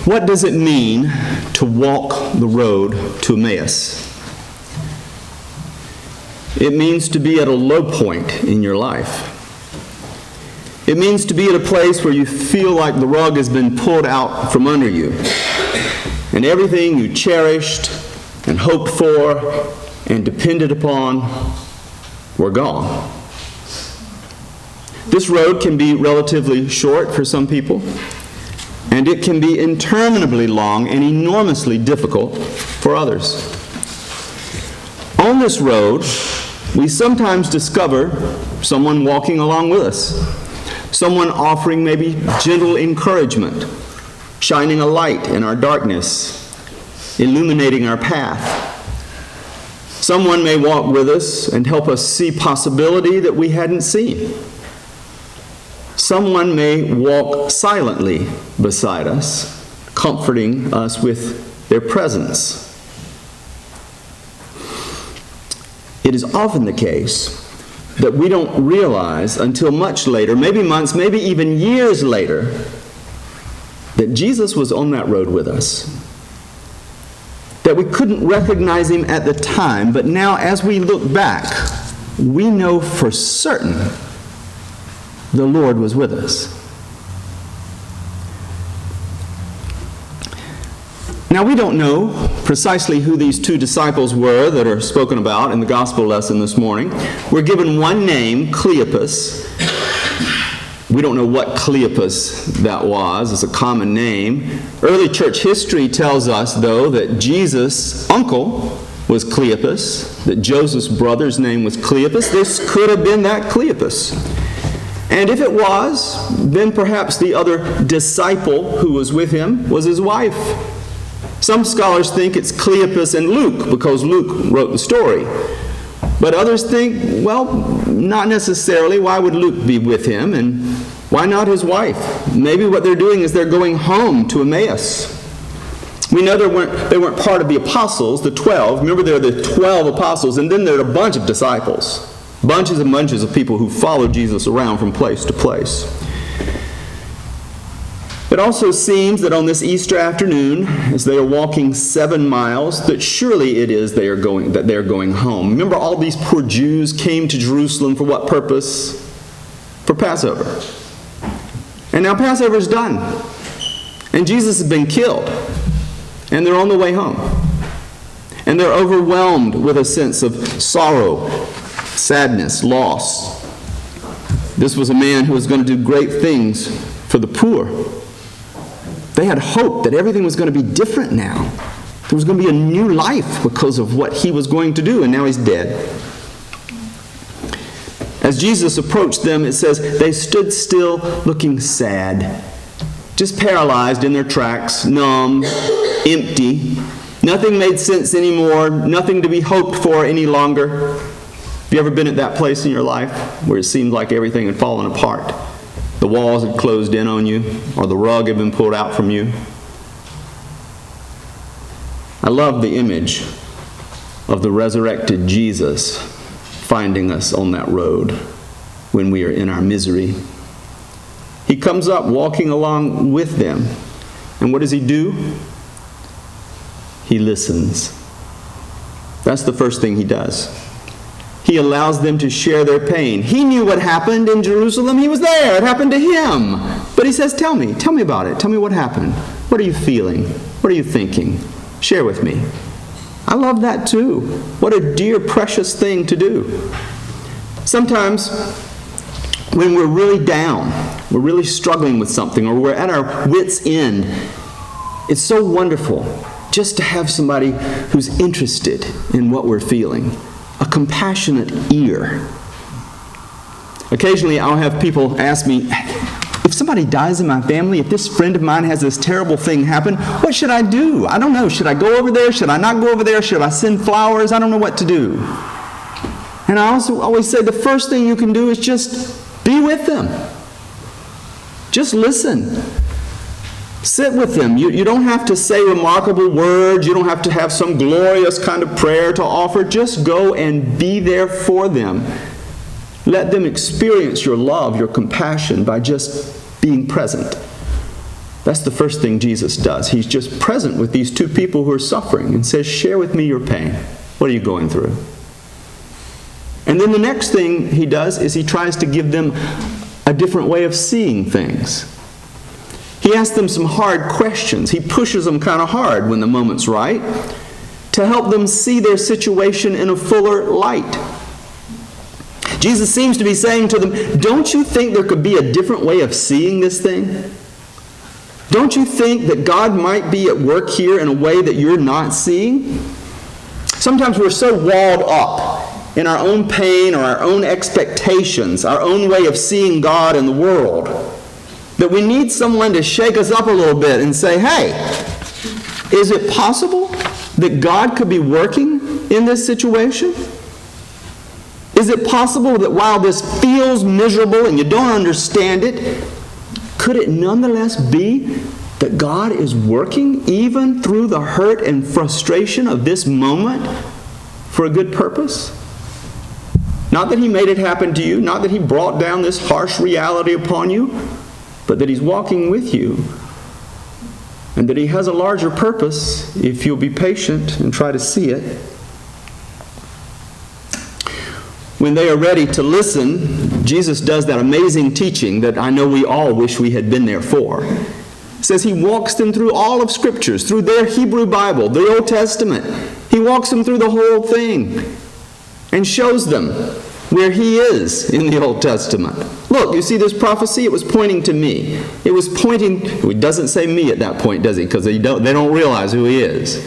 What does it mean to walk the road to Emmaus? It means to be at a low point in your life. It means to be at a place where you feel like the rug has been pulled out from under you, and everything you cherished and hoped for and depended upon were gone. This road can be relatively short for some people, and it can be interminably long and enormously difficult for others. On this road, we sometimes discover someone walking along with us, someone offering maybe gentle encouragement, shining a light in our darkness, illuminating our path. Someone may walk with us and help us see possibility that we hadn't seen. Someone may walk silently beside us, comforting us with their presence. It is often the case that we don't realize until much later, maybe months, maybe even years later, that Jesus was on that road with us. That we couldn't recognize him at the time, but now as we look back, we know for certain the Lord was with us. Now, we don't know precisely who these two disciples were that are spoken about in the gospel lesson this morning. We're given one name, Cleopas. We don't know what Cleopas that was. It's a common name. Early church history tells us, though, that Jesus' uncle was Cleopas, that Joseph's brother's name was Cleopas. This could have been that Cleopas. And if it was, then perhaps the other disciple who was with him was his wife. Some scholars think it's Cleopas and Luke, because Luke wrote the story. But others think, well, not necessarily. Why would Luke be with him? And why not his wife? Maybe what they're doing is they're going home to Emmaus. We know they weren't part of the apostles, the 12. Remember, there are the 12 apostles, and then there are a bunch of disciples. Bunches and bunches of people who followed Jesus around from place to place. It also seems that on this Easter afternoon, as they are walking 7 miles, that surely it is they are going home. Remember, all these poor Jews came to Jerusalem for what purpose? For Passover. And now Passover is done. And Jesus has been killed. And they're on the way home. And they're overwhelmed with a sense of sorrow, sadness, loss. This was a man who was going to do great things for the poor. They had hoped that everything was going to be different now. There was going to be a new life because of what he was going to do, and now he's dead. As Jesus approached them, it says, they stood still looking sad, just paralyzed in their tracks, numb, empty. Nothing made sense anymore, nothing to be hoped for any longer. Have you ever been at that place in your life where it seemed like everything had fallen apart? The walls had closed in on you, or the rug had been pulled out from you. I love the image of the resurrected Jesus finding us on that road when we are in our misery. He comes up walking along with them. And what does he do? He listens. That's the first thing he does. He allows them to share their pain. He knew what happened in Jerusalem. He was there. It happened to him. But he says, tell me about it. Tell me what happened. What are you feeling? What are you thinking? Share with me. I love that too. What a dear, precious thing to do. Sometimes when we're really down, we're really struggling with something, or we're at our wits' end, it's so wonderful just to have somebody who's interested in what we're feeling. A compassionate ear. Occasionally I'll have people ask me, if somebody dies in my family, if this friend of mine has this terrible thing happen, what should I do? I don't know. Should I go over there? Should I not go over there? Should I send flowers? I don't know what to do. And I also always say the first thing you can do is just be with them. Just listen. Sit with them. You don't have to say remarkable words. You don't have to have some glorious kind of prayer to offer. Just go and be there for them. Let them experience your love, your compassion by just being present. That's the first thing Jesus does. He's just present with these two people who are suffering and says, share with me your pain. What are you going through? And then the next thing he does is he tries to give them a different way of seeing things. He asks them some hard questions. He pushes them kind of hard when the moment's right to help them see their situation in a fuller light. Jesus seems to be saying to them, don't you think there could be a different way of seeing this thing? Don't you think that God might be at work here in a way that you're not seeing? Sometimes we're so walled up in our own pain or our own expectations, our own way of seeing God and the world, that we need someone to shake us up a little bit and say, hey, is it possible that God could be working in this situation? Is it possible that while this feels miserable and you don't understand it, could it nonetheless be that God is working even through the hurt and frustration of this moment for a good purpose? Not that He made it happen to you, not that He brought down this harsh reality upon you, but that He's walking with you, and that He has a larger purpose if you'll be patient and try to see it. When they are ready to listen, Jesus does that amazing teaching that I know we all wish we had been there for. It says He walks them through all of Scriptures, through their Hebrew Bible, the Old Testament. He walks them through the whole thing and shows them where He is in the Old Testament. Look, you see this prophecy? It was pointing to me. It was pointing, it doesn't say me at that point, does He? Because they don't realize who He is.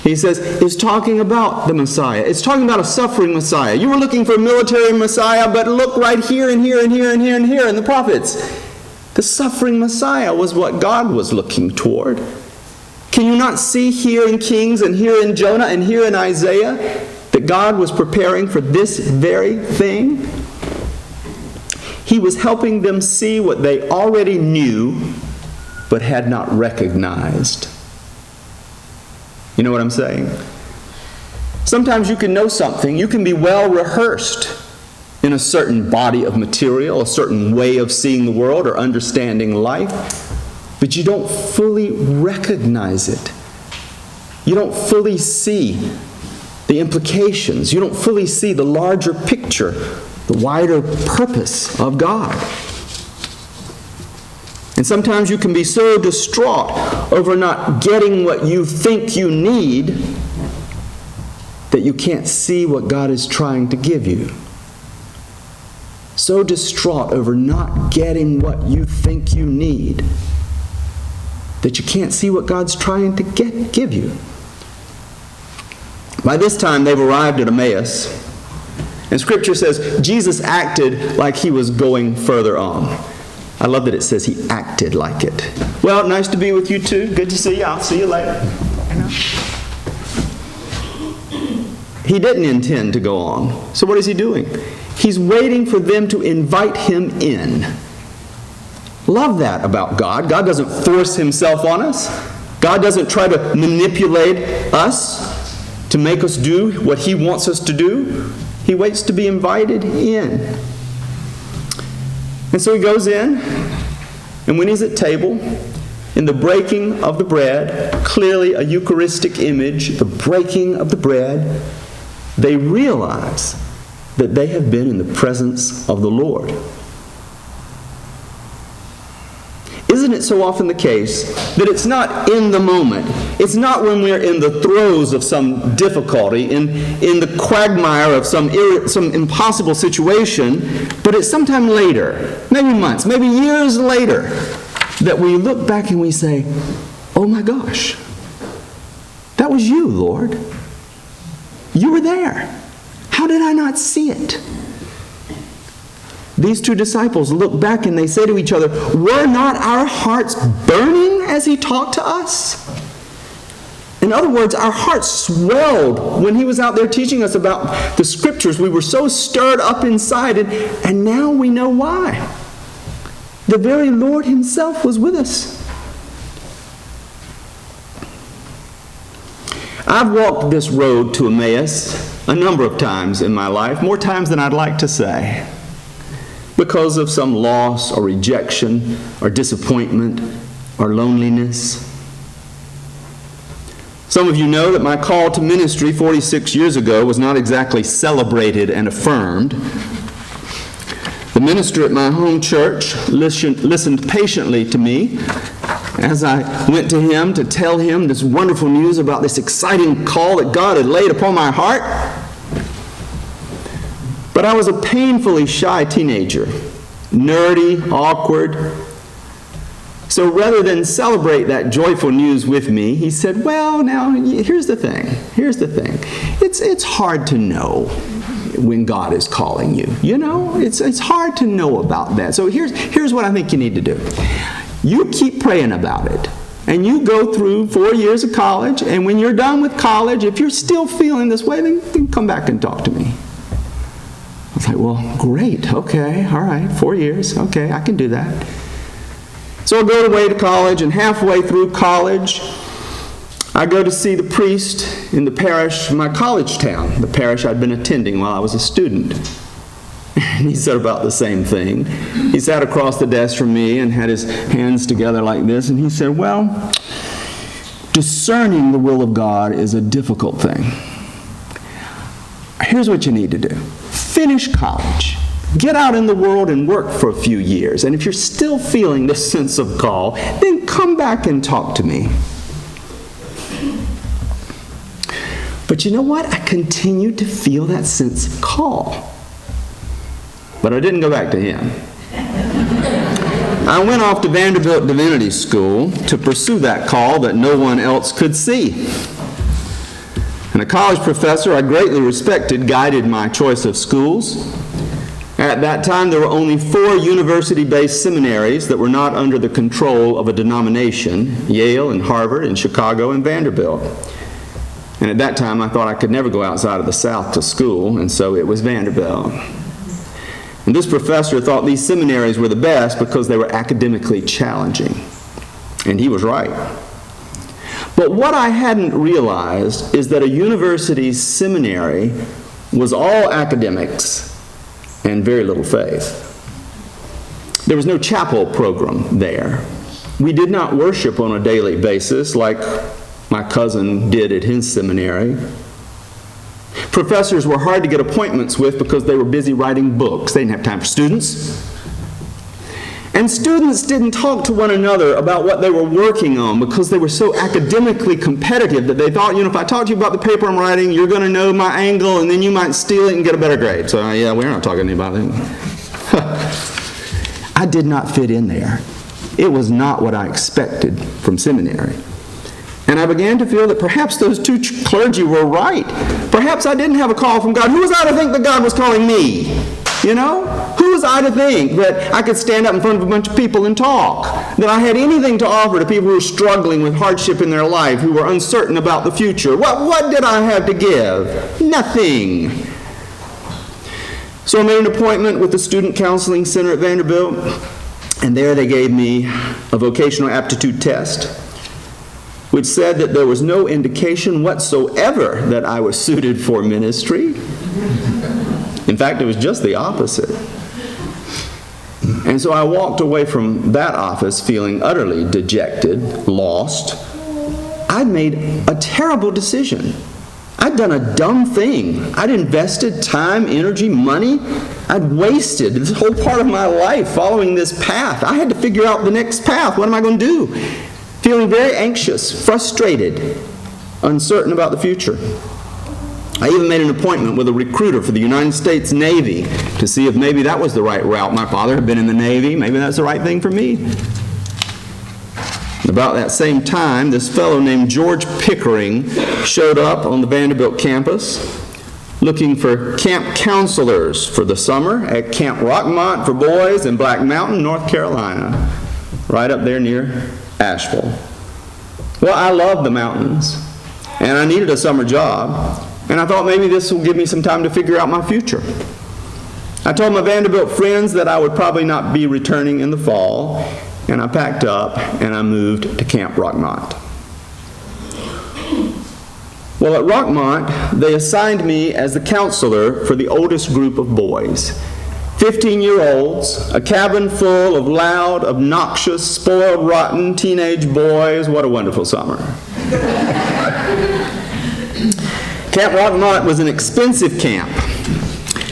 He says, it's talking about the Messiah. It's talking about a suffering Messiah. You were looking for a military Messiah, but look right here and here and here and here and here in the prophets. The suffering Messiah was what God was looking toward. Can you not see here in Kings and here in Jonah and here in Isaiah that God was preparing for this very thing? He was helping them see what they already knew but had not recognized. You know what I'm saying? Sometimes you can know something, you can be well rehearsed in a certain body of material, a certain way of seeing the world or understanding life, but you don't fully recognize it. You don't fully see the implications. You don't fully see the larger picture, the wider purpose of God. And sometimes you can be so distraught over not getting what you think you need that you can't see what God is trying to give you. So distraught over not getting what you think you need that you can't see what God's trying to give you. By this time, they've arrived at Emmaus. And Scripture says Jesus acted like He was going further on. I love that it says He acted like it. Well, nice to be with you too. Good to see you. I'll see you later. He didn't intend to go on. So what is He doing? He's waiting for them to invite Him in. Love that about God. God doesn't force Himself on us. God doesn't try to manipulate us to make us do what He wants us to do. He waits to be invited in. And so He goes in, and when He's at table, in the breaking of the bread, clearly a Eucharistic image, the breaking of the bread, they realize that they have been in the presence of the Lord. Isn't it so often the case that it's not in the moment? It's not when we're in the throes of some difficulty, in the quagmire of some impossible situation, but it's sometime later, maybe months, maybe years later, that we look back and we say, oh my gosh, that was you, Lord. You were there. How did I not see it? These two disciples look back and they say to each other, were not our hearts burning as He talked to us? In other words, our hearts swelled when He was out there teaching us about the Scriptures. We were so stirred up inside, and now we know why. The very Lord Himself was with us. I've walked this road to Emmaus a number of times in my life, more times than I'd like to say, because of some loss or rejection or disappointment or loneliness. Some of you know that my call to ministry 46 years ago was not exactly celebrated and affirmed. The minister at my home church listened patiently to me as I went to him to tell him this wonderful news about this exciting call that God had laid upon my heart. But I was a painfully shy teenager, nerdy, awkward. So rather than celebrate that joyful news with me, he said, well, now, here's the thing. It's hard to know when God is calling you. You know, it's hard to know about that. So here's what I think you need to do. You keep praying about it. And you go through 4 years of college, and when you're done with college, if you're still feeling this way, then come back and talk to me. I was like, well, great, okay, all right, 4 years, okay, I can do that. So I go away to college, and halfway through college, I go to see the priest in the parish, my college town, the parish I'd been attending while I was a student. And he said about the same thing. He sat across the desk from me and had his hands together like this, and he said, well, discerning the will of God is a difficult thing. Here's what you need to do. Finish college. Get out in the world and work for a few years. And if you're still feeling this sense of call, then come back and talk to me. But you know what? I continued to feel that sense of call. But I didn't go back to him. I went off to Vanderbilt Divinity School to pursue that call that no one else could see. And a college professor I greatly respected guided my choice of schools. At that time, there were only 4 university-based seminaries that were not under the control of a denomination: Yale and Harvard and Chicago and Vanderbilt. And at that time, I thought I could never go outside of the South to school, and so it was Vanderbilt. And this professor thought these seminaries were the best because they were academically challenging. And he was right. But what I hadn't realized is that a university's seminary was all academics and very little faith. There was no chapel program there. We did not worship on a daily basis like my cousin did at his seminary. Professors were hard to get appointments with because they were busy writing books. They didn't have time for students. And students didn't talk to one another about what they were working on because they were so academically competitive that they thought, if I talk to you about the paper I'm writing, you're going to know my angle, and then you might steal it and get a better grade. So, yeah, we're not talking about it. I did not fit in there. It was not what I expected from seminary. And I began to feel that perhaps those 2 clergy were right. Perhaps I didn't have a call from God. Who was I to think that God was calling me? Who was I to think that I could stand up in front of a bunch of people and talk? That I had anything to offer to people who were struggling with hardship in their life, who were uncertain about the future? What did I have to give? Nothing. So I made an appointment with the Student Counseling Center at Vanderbilt, and there they gave me a vocational aptitude test, which said that there was no indication whatsoever that I was suited for ministry. In fact, it was just the opposite. And so I walked away from that office feeling utterly dejected, lost. I'd made a terrible decision. I'd done a dumb thing. I'd invested time, energy, money. I'd wasted this whole part of my life following this path. I had to figure out the next path. What am I going to do? Feeling very anxious, frustrated, uncertain about the future. I even made an appointment with a recruiter for the United States Navy to see if maybe that was the right route. My father had been in the Navy. Maybe that's the right thing for me. About that same time, this fellow named George Pickering showed up on the Vanderbilt campus looking for camp counselors for the summer at Camp Rockmont for boys in Black Mountain, North Carolina, right up there near Asheville. Well, I love the mountains, and I needed a summer job. And I thought maybe this will give me some time to figure out my future. I told my Vanderbilt friends that I would probably not be returning in the fall, and I packed up and I moved to Camp Rockmont. Well, at Rockmont, they assigned me as the counselor for the oldest group of boys. 15-year-olds, a cabin full of loud, obnoxious, spoiled, rotten teenage boys. What a wonderful summer. Camp Rockmont was an expensive camp,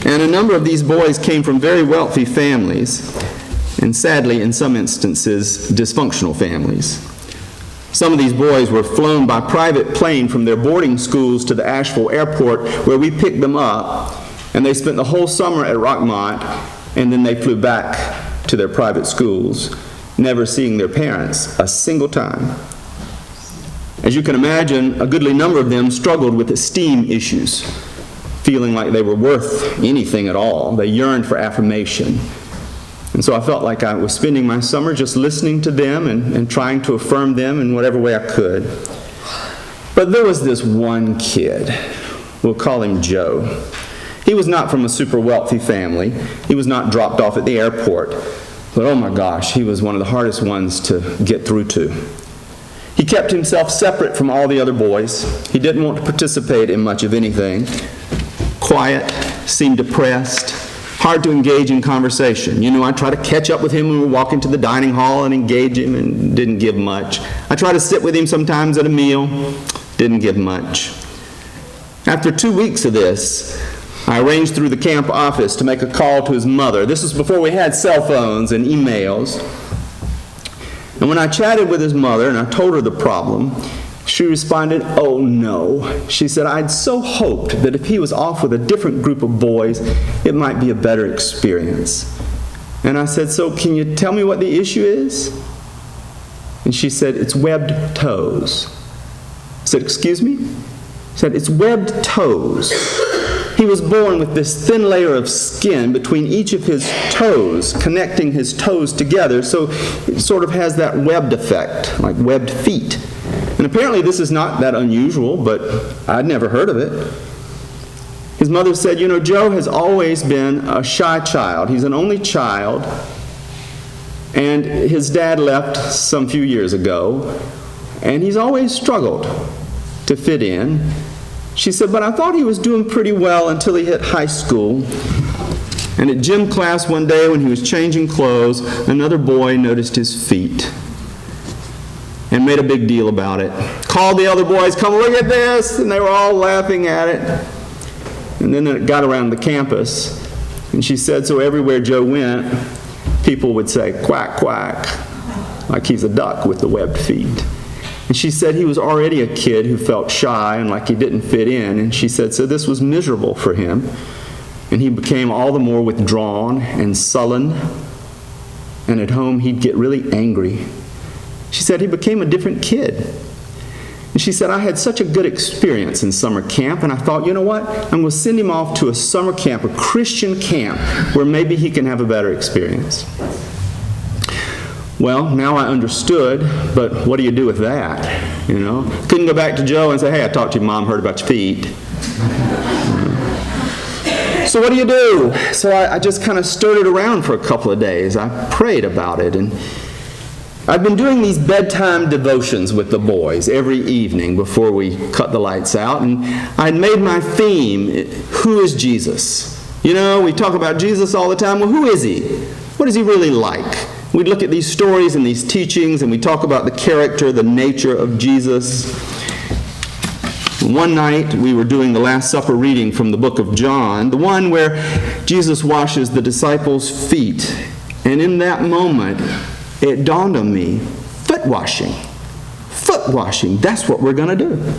and a number of these boys came from very wealthy families, and sadly, in some instances, dysfunctional families. Some of these boys were flown by private plane from their boarding schools to the Asheville airport, where we picked them up, and they spent the whole summer at Rockmont, and then they flew back to their private schools, never seeing their parents a single time. As you can imagine, a goodly number of them struggled with esteem issues, feeling like they were worth anything at all. They yearned for affirmation. And so I felt like I was spending my summer just listening to them and trying to affirm them in whatever way I could. But there was this one kid. We'll call him Joe. He was not from a super wealthy family. He was not dropped off at the airport. But oh my gosh, he was one of the hardest ones to get through to. He kept himself separate from all the other boys. He didn't want to participate in much of anything. Quiet, seemed depressed, hard to engage in conversation. You know, I tried to catch up with him when we were walking to the dining hall and engage him, and didn't give much. I tried to sit with him sometimes at a meal, didn't give much. After 2 weeks of this, I arranged through the camp office to make a call to his mother. This was before we had cell phones and emails. And when I chatted with his mother and I told her the problem, she responded, "Oh no." She said, "I'd so hoped that if he was off with a different group of boys, it might be a better experience." And I said, "So can you tell me what the issue is?" And she said, "It's webbed toes." I said, "Excuse me?" She said, "It's webbed toes." He was born with this thin layer of skin between each of his toes, connecting his toes together, so it sort of has that webbed effect, like webbed feet. And apparently this is not that unusual, but I'd never heard of it. His mother said, "You know, Joe has always been a shy child. He's an only child, and his dad left some few years ago, and he's always struggled to fit in." She said, "But I thought he was doing pretty well until he hit high school. And at gym class one day when he was changing clothes, another boy noticed his feet and made a big deal about it. Called the other boys, 'Come look at this!' And they were all laughing at it. And then it got around the campus. And she said, so everywhere Joe went, people would say, 'Quack, quack,' like he's a duck with the webbed feet. And she said he was already a kid who felt shy and like he didn't fit in. And she said, so this was miserable for him. And he became all the more withdrawn and sullen. And at home, he'd get really angry. She said he became a different kid. And she said, I had such a good experience in summer camp, and I thought, you know what? I'm going to send him off to a summer camp, a Christian camp, where maybe he can have a better experience. Well, now I understood, but what do you do with that? You know? Couldn't go back to Joe and say, hey, I talked to your mom, heard about your feet. So what do you do? So I just kind of stirred it around for a couple of days. I prayed about it, and I've been doing these bedtime devotions with the boys every evening before we cut the lights out, and I'd made my theme, who is Jesus? You know, we talk about Jesus all the time. Well, who is he? What is he really like? We look at these stories and these teachings, and we talk about the character, the nature of Jesus. One night, we were doing the Last Supper reading from the book of John, the one where Jesus washes the disciples' feet. And in that moment, it dawned on me, foot washing. Foot washing, that's what we're going to do.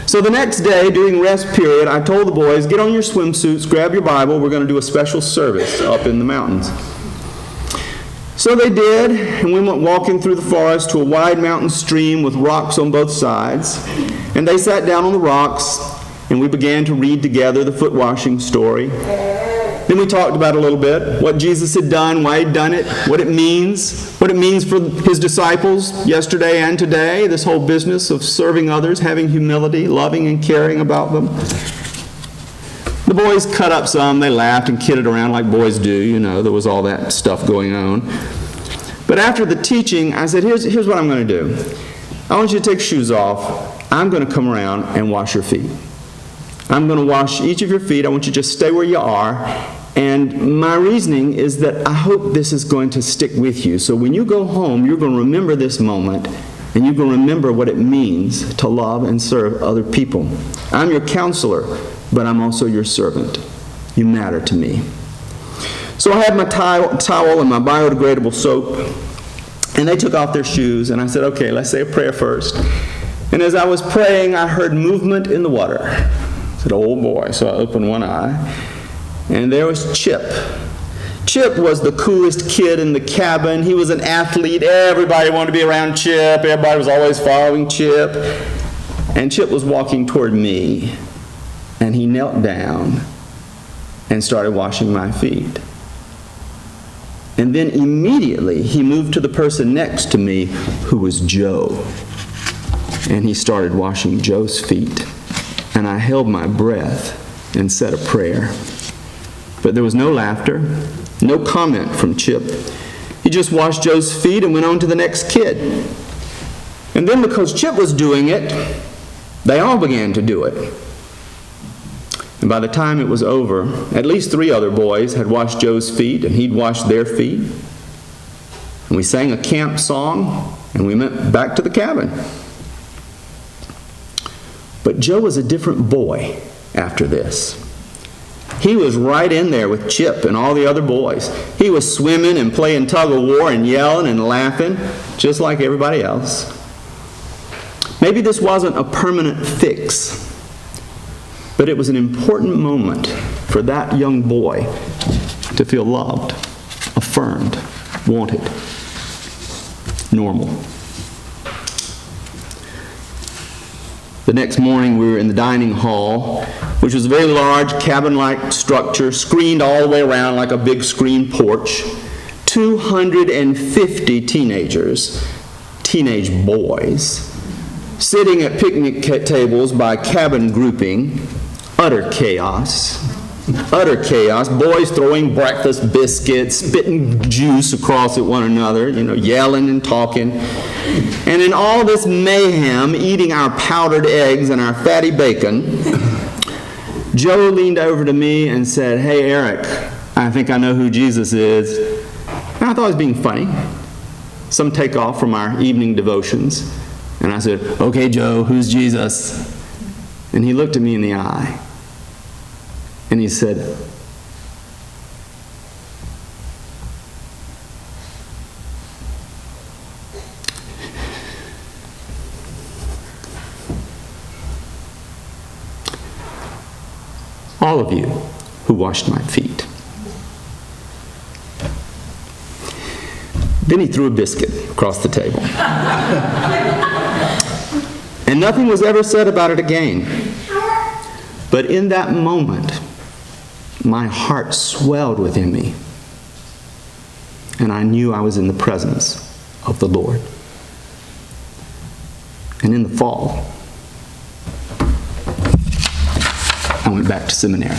So the next day, during rest period, I told the boys, get on your swimsuits, grab your Bible, we're going to do a special service up in the mountains. So they did, and we went walking through the forest to a wide mountain stream with rocks on both sides. And they sat down on the rocks, and we began to read together the foot washing story. Then we talked about it a little bit, what Jesus had done, why he'd done it, what it means for his disciples yesterday and today, this whole business of serving others, having humility, loving and caring about them. The boys cut up some, they laughed and kidded around like boys do, you know, there was all that stuff going on. But after the teaching, I said, here's what I'm going to do. I want you to take shoes off. I'm going to come around and wash your feet. I'm going to wash each of your feet. I want you to just stay where you are, And my reasoning is that I hope this is going to stick with you. So when you go home, you're going to remember this moment, and you're going to remember what it means to love and serve other people. I'm your counselor, but I'm also your servant. You matter to me. So I had my towel and my biodegradable soap, and they took off their shoes, and I said, okay, let's say a prayer first. And as I was praying, I heard movement in the water. I said, oh boy. So I opened one eye, and there was Chip. Chip was the coolest kid in the cabin. He was an athlete. Everybody wanted to be around Chip. Everybody was always following Chip. And Chip was walking toward me, and he knelt down and started washing my feet. And then immediately he moved to the person next to me, who was Joe. And he started washing Joe's feet. And I held my breath and said a prayer. But there was no laughter, no comment from Chip. He just washed Joe's feet and went on to the next kid. And then because Chip was doing it, they all began to do it. And by the time it was over, at least 3 other boys had washed Joe's feet, and he'd washed their feet. And we sang a camp song, and we went back to the cabin. But Joe was a different boy after this. He was right in there with Chip and all the other boys. He was swimming and playing tug of war and yelling and laughing, just like everybody else. Maybe this wasn't a permanent fix, but it was an important moment for that young boy to feel loved, affirmed, wanted, normal. The next morning we were in the dining hall, which was a very large cabin-like structure, screened all the way around like a big screen porch. 250 teenage boys, sitting at picnic tables by cabin grouping. Utter chaos. Boys throwing breakfast biscuits, spitting juice across at one another, yelling and talking. And in all this mayhem, eating our powdered eggs and our fatty bacon, Joe leaned over to me and said, hey, Eric, I think I know who Jesus is. And I thought he was being funny. Some takeoff from our evening devotions. And I said, okay, Joe, who's Jesus? And he looked at me in the eye. And he said, all of you who washed my feet. Then he threw a biscuit across the table. And nothing was ever said about it again. But in that moment, my heart swelled within me, and I knew I was in the presence of the Lord. And in the fall, I went back to seminary.